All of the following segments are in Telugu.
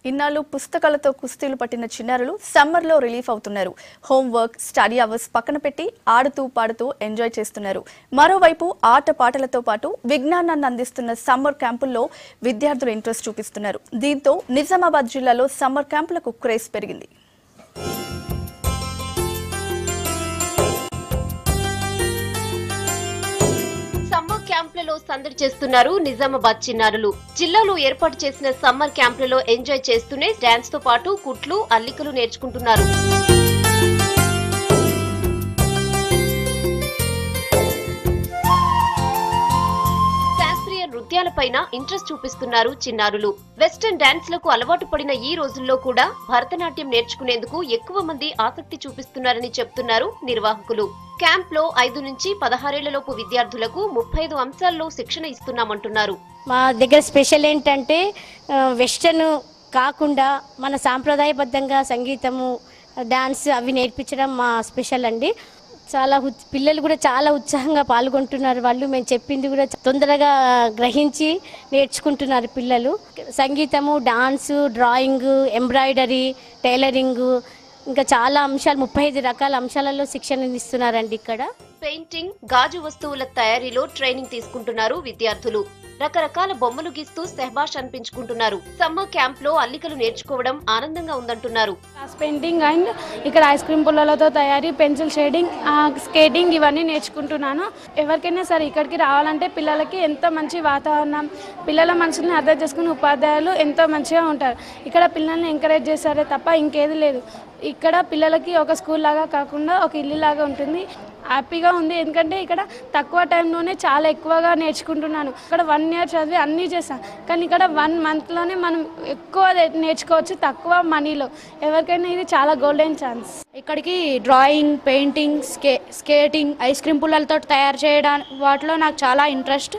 ఇన్నాళ్ళు పుస్తకాలతో కుస్తీలు పట్టిన చిన్నారులు సమ్మర్లో రిలీఫ్ అవుతున్నారు. హోంవర్క్, స్టడీ అవర్స్ పక్కన పెట్టి ఆడుతూ పాడుతూ ఎంజాయ్ చేస్తున్నారు. మరోవైపు ఆట పాటలతో పాటు విజ్ఞానాన్ని అందిస్తున్న సమ్మర్ క్యాంపుల్లో విద్యార్థులు ఇంట్రెస్ట్ చూపిస్తున్నారు. దీంతో నిజామాబాద్ జిల్లాలో సమ్మర్ క్యాంపులకు క్రేజ్ పెరిగింది. క్యాంపులలో సందడి చేస్తున్నారు నిజామాబాద్ చిన్నారులు. జిల్లాలో ఏర్పాటు చేసిన సమ్మర్ క్యాంపులలో ఎంజాయ్ చేస్తూనే డాన్స్ తో పాటు కుట్లు, అల్లికలు నేర్చుకుంటున్నారు. శాస్త్రీయ నృత్యాలపైన ఇంట్రెస్ట్ చూపిస్తున్నారు చిన్నారులు. వెస్టర్న్ డాన్స్ లకు అలవాటు పడిన ఈ రోజుల్లో కూడా భరతనాట్యం నేర్చుకునేందుకు ఎక్కువ మంది ఆసక్తి చూపిస్తున్నారని చెప్తున్నారు నిర్వాహకులు. క్యాంప్ లో 5 నుంచి 16 లోపు విద్యార్థులకు 35 అంశాల్లో శిక్షణ ఇస్తున్నామంటున్నారు. మా దగ్గర స్పెషల్ ఏంటంటే వెస్టర్న్ కాకుండా మన సాంప్రదాయబద్ధంగా సంగీతము, డాన్స్ అవి నేర్పించడం మా స్పెషల్ అండి. పిల్లలు కూడా చాలా ఉత్సాహంగా పాల్గొంటున్నారు. మేము చెప్పింది కూడా తొందరగా గ్రహించి నేర్చుకుంటున్నారు పిల్లలు. సంగీతము, డాన్సు, డ్రాయింగ్, ఎంబ్రాయిడరీ, టైలరింగ్, ఇంకా చాలా అంశాలు 35 రకాల అంశాలలో శిక్షణ ఇస్తున్నారండి. ఇక్కడ పెయింటింగ్, గాజు వస్తువుల తయారీలో ట్రైనింగ్ తీసుకుంటున్నారు విద్యార్థులు. రకరకాల బొమ్మలు గీస్తూ సెహబాష్ అనిపించుకుంటున్నారు. సమ్మర్ క్యాంప్ లో అల్లికలు నేర్చుకోవడం ఆనందంగా ఉందంటున్నారు. పెయింటింగ్ అండ్ ఇక్కడ ఐస్ క్రీమ్ పుల్లలతో తయారీ, పెన్సిల్ షేడింగ్, స్కేటింగ్ ఇవన్నీ నేర్చుకుంటున్నాను. ఎవరికైనా సరే ఇక్కడికి రావాలంటే పిల్లలకి ఎంతో మంచి వాతావరణం, పిల్లల మనసుని అర్థం చేసుకుని ఉపాధ్యాయులు ఎంతో మంచిగా ఉంటారు. ఇక్కడ పిల్లల్ని ఎంకరేజ్ చేస్తారే తప్ప ఇంకేది లేదు. ఇక్కడ పిల్లలకి ఒక స్కూల్ లాగా కాకుండా ఒక ఇల్లు లాగా ఉంటుంది. హ్యాపీగా ఉంది. ఎందుకంటే ఇక్కడ తక్కువ టైంలోనే చాలా ఎక్కువగా నేర్చుకుంటున్నాను. ఇక్కడ 1 ఇయర్ చదివి అన్నీ చేస్తాను, కానీ ఇక్కడ 1 మంత్లోనే మనం ఎక్కువ నేర్చుకోవచ్చు తక్కువ మనీలో. ఎవరికైనా ఇది చాలా గోల్డెన్ ఛాన్స్. ఇక్కడికి drawing, painting, skating, ice cream పుల్లలతో తయారు చేయడం వాటిలో నాకు చాలా ఇంట్రెస్ట్.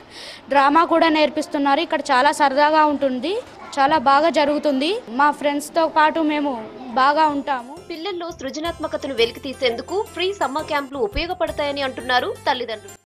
డ్రామా కూడా నేర్పిస్తున్నారు. ఇక్కడ చాలా సరదాగా ఉంటుంది, చాలా బాగా జరుగుతుంది. మా ఫ్రెండ్స్తో పాటు మేము బాగా ఉంటాము. పిల్లల్లో సృజనాత్మకతను వెలికి తీసేందుకు ఫ్రీ సమ్మర్ క్యాంపులు ఉపయోగపడతాయని అంటున్నారు తల్లిదండ్రులు.